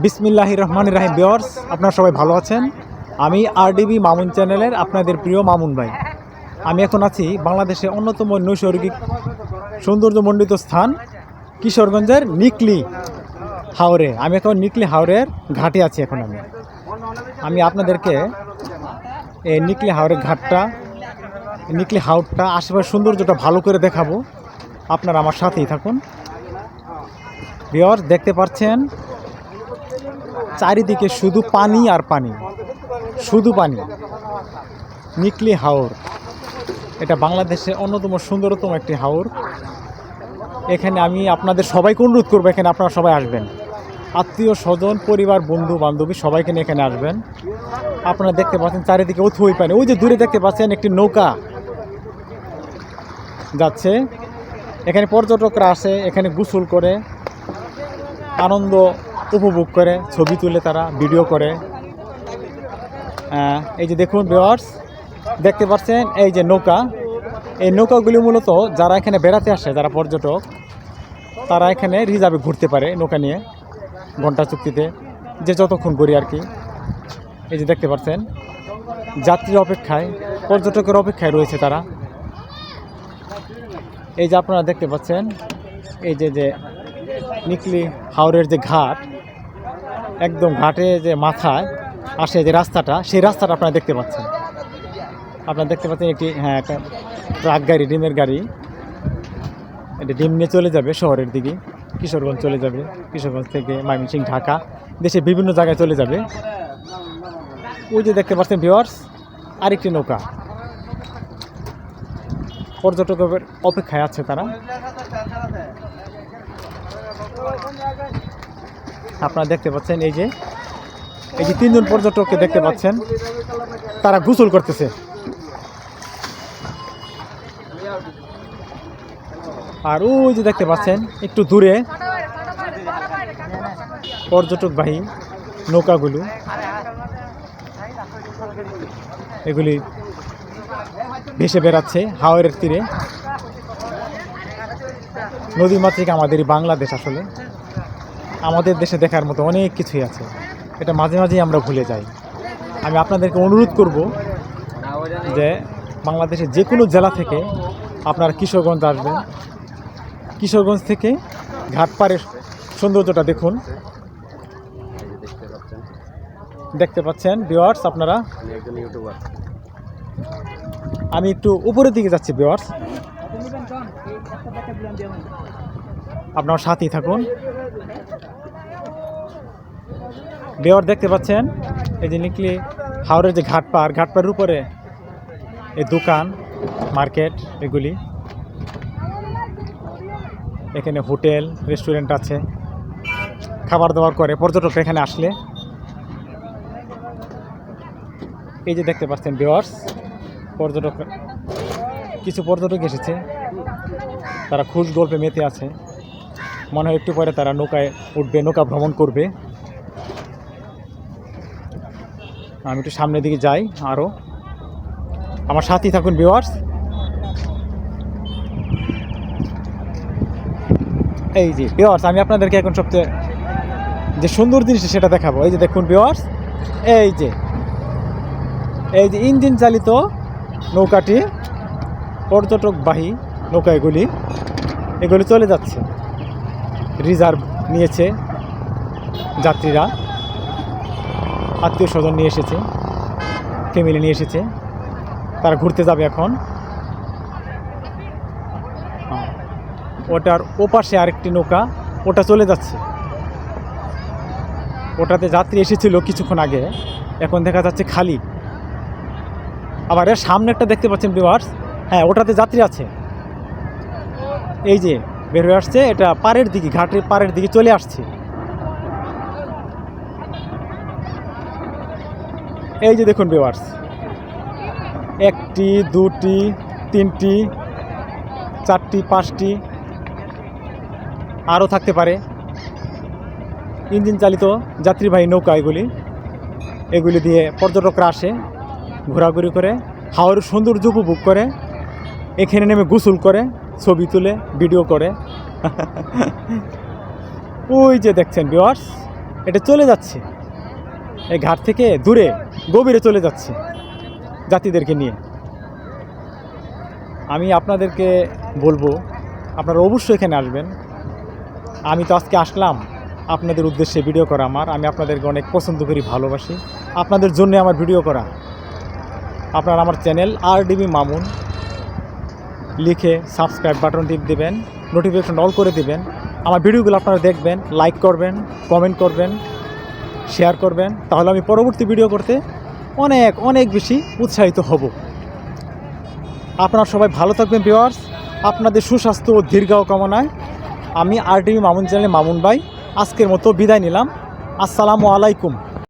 বিসমিল্লাহির রহমানির রহিম। ভিউয়ার্স, আপনারা সবাই ভালো আছেন? আমি আরডিবি মামুন চ্যানেলের আপনাদের প্রিয় মামুন ভাই। আমি এখন আছি বাংলাদেশের অন্যতম নৈসর্গিক সৌন্দর্যমণ্ডিত স্থান কিশোরগঞ্জের নিকলি হাওরে। আমি এখন নিকলি হাওরের ঘাটে আছি। এখন আমি আপনাদেরকে এই নিকলি হাওরের ঘাটটা, নিকলি হাওরটা, আশেপাশের সৌন্দর্যটা ভালো করে দেখাবো। আপনারা আমার সাথেই থাকুন। ভিউয়ার্স, দেখতে পাচ্ছেন চারিদিকে শুধু পানি আর পানি, শুধু পানি। নিকলি হাওর এটা বাংলাদেশের অন্যতম সুন্দরতম একটি হাওর। এখানে আমি আপনাদের সবাইকে অনুরোধ করবো, এখানে আপনারা সবাই আসবেন। আত্মীয় স্বজন, পরিবার, বন্ধু বান্ধবী সবাইকে নিয়ে এখানে আসবেন। আপনারা দেখতে পাচ্ছেন চারিদিকে অথই পানি। ওই যে দূরে দেখতে পাচ্ছেন একটি নৌকা যাচ্ছে। এখানে পর্যটকরা আসে, এখানে গোসল করে, আনন্দ উপভোগ করে, ছবি তুলে, তারা ভিডিও করে। এই যে দেখুন ভিউয়ার্স, দেখতে পাচ্ছেন এই যে নৌকা। এই নৌকাগুলি মূলত যারা এখানে বেড়াতে আসে, যারা পর্যটক, তারা এখানে রিজার্ভে ঘুরতে পারে নৌকা নিয়ে, ঘন্টা চুক্তিতে, যে যতক্ষণ ঘুরি আর কি। এই যে দেখতে পাচ্ছেন যাত্রীর অপেক্ষায়, পর্যটকের অপেক্ষায় রয়েছে তারা। এই যে আপনারা দেখতে পাচ্ছেন এই যে নিকলি হাওরের যে ঘাট, একদম ঘাটে যে মাথায় আসে যে রাস্তাটা, সেই রাস্তাটা আপনারা দেখতে পাচ্ছেন। আপনারা দেখতে পাচ্ছেন একটি একটা ট্রাক গাড়ি, ডিমের গাড়ি, এটা ডিম নিয়ে চলে যাবে শহরের দিকে, কিশোরগঞ্জ চলে যাবে। কিশোরগঞ্জ থেকে ময়মনসিংহ, ঢাকা, দেশের বিভিন্ন জায়গায় চলে যাবে। ওই যে দেখতে পাচ্ছেন ভিউয়ার্স, আরেকটি নৌকা, পর্যটকের অপেক্ষায় আছে তারা। আপনারা দেখতে পাচ্ছেন এই যে তিনজন পর্যটককে দেখতে পাচ্ছেন, তারা গোসল করতেছে। আর ওই যে দেখতে পাচ্ছেন একটু দূরে পর্যটকবাহী নৌকাগুলো, এগুলি ভেসে বেড়াচ্ছে হাওরের তীরে। নদীমাতৃক আমাদের বাংলাদেশ, আসলে আমাদের দেশে দেখার মতো অনেক কিছুই আছে, এটা মাঝে মাঝেই আমরা ভুলে যাই। আমি আপনাদেরকে অনুরোধ করব যে বাংলাদেশের যে কোনো জেলা থেকে আপনারা কিশোরগঞ্জ আসবেন। কিশোরগঞ্জ থেকে ঘাটপাড়ের সৌন্দর্যটা দেখুন। দেখতে পাচ্ছেন ভিউয়ার্স আপনারা, আমি একটু উপরের দিকে যাচ্ছি ভিউয়ার্স, আপনার সাথেই থাকুন। ভিউয়ার দেখতে পাচ্ছেন এই যে নিকলি হাওরের যে ঘাটপাড়, ঘাটপাড়ের উপরে এই দোকান, মার্কেট, এগুলি, এখানে হোটেল, রেস্টুরেন্ট আছে, খাবার দাবার করে পর্যটক এখানে আসলে। এই যে দেখতে পাচ্ছেন ভিউয়ার্স, পর্যটক, কিছু পর্যটক এসেছে, তারা খুশ গল্পে মেতে আছে। মনে হয় একটু পরে তারা নৌকায় উঠবে, নৌকা ভ্রমণ করবে। আমি একটু সামনের দিকে যাই, আরও আমার সাথেই থাকুন ভিউয়ার্স। এই যে ভিউয়ার্স, আমি আপনাদেরকে এখন সবচেয়ে যে সুন্দর জিনিস সেটা দেখাবো। এই যে দেখুন ভিউয়ার্স, এই যে ইঞ্জিন চালিত নৌকাটি, পর্যটকবাহী নৌকা, এগুলি চলে যাচ্ছে। রিজার্ভ নিয়েছে যাত্রীরা, আত্মীয় স্বজন নিয়ে এসেছে, ফ্যামিলি নিয়ে এসেছে, তারা ঘুরতে যাবে এখন। ওটার ওপাশে আরেকটি নৌকা, ওটা চলে যাচ্ছে। ওটাতে যাত্রী এসেছিল কিছুক্ষণ আগে, এখন দেখা যাচ্ছে খালি। আবার এর সামনে একটা দেখতে পাচ্ছেন ভিউয়ার্স, হ্যাঁ ওটাতে যাত্রী আছে। এই যে বের হয়ে আসছে, এটা পাড়ের দিকে, ঘাটের পাড়ের দিকে চলে আসছে। এই যে দেখুন ভিউয়ার্স, একটি, দুটি, তিনটি, চারটি, পাঁচটি, আরও থাকতে পারে ইঞ্জিন চালিত যাত্রীবাহী নৌকা। এগুলি দিয়ে পর্যটকরা আসে, ঘোরাঘুরি করে, হাওরের সৌন্দর্য উপভোগ করে, এখানে নেমে গোসল করে, ছবি তুলে, ভিডিও করে। ওই যে দেখছেন ভিউয়ার্স, এটা চলে যাচ্ছে, এই ঘাট থেকে দূরে গভীরে চলে যাচ্ছে যাত্রীদেরকে নিয়ে। আমি আপনাদেরকে বলবো আপনারা অবশ্যই এখানে আসবেন। আমি তো আজকে আসলাম আপনাদের উদ্দেশ্যে ভিডিও করা, আমি আপনাদেরকে অনেক পছন্দ করি, ভালোবাসি, আপনাদের জন্য আমার ভিডিও করা। আপনারা আমার চ্যানেল RDB মামুন লিখে সাবস্ক্রাইব বাটন টিপ দেবেন, নোটিফিকেশন অল করে দেবেন। আমার ভিডিওগুলো আপনারা দেখবেন, লাইক করবেন, কমেন্ট করবেন, শেয়ার করবেন, তাহলে আমি পরবর্তী ভিডিও করতে অনেক অনেক বেশি উৎসাহিত হব। আপনারা সবাই ভালো থাকবেন ভিউয়ার্স। আপনাদের সুস্বাস্থ্য ও দীর্ঘায়ু কামনায় আমি RDB মামুন চ্যানেলে মামুন ভাই আজকের মতো বিদায় নিলাম। আসসালামু আলাইকুম।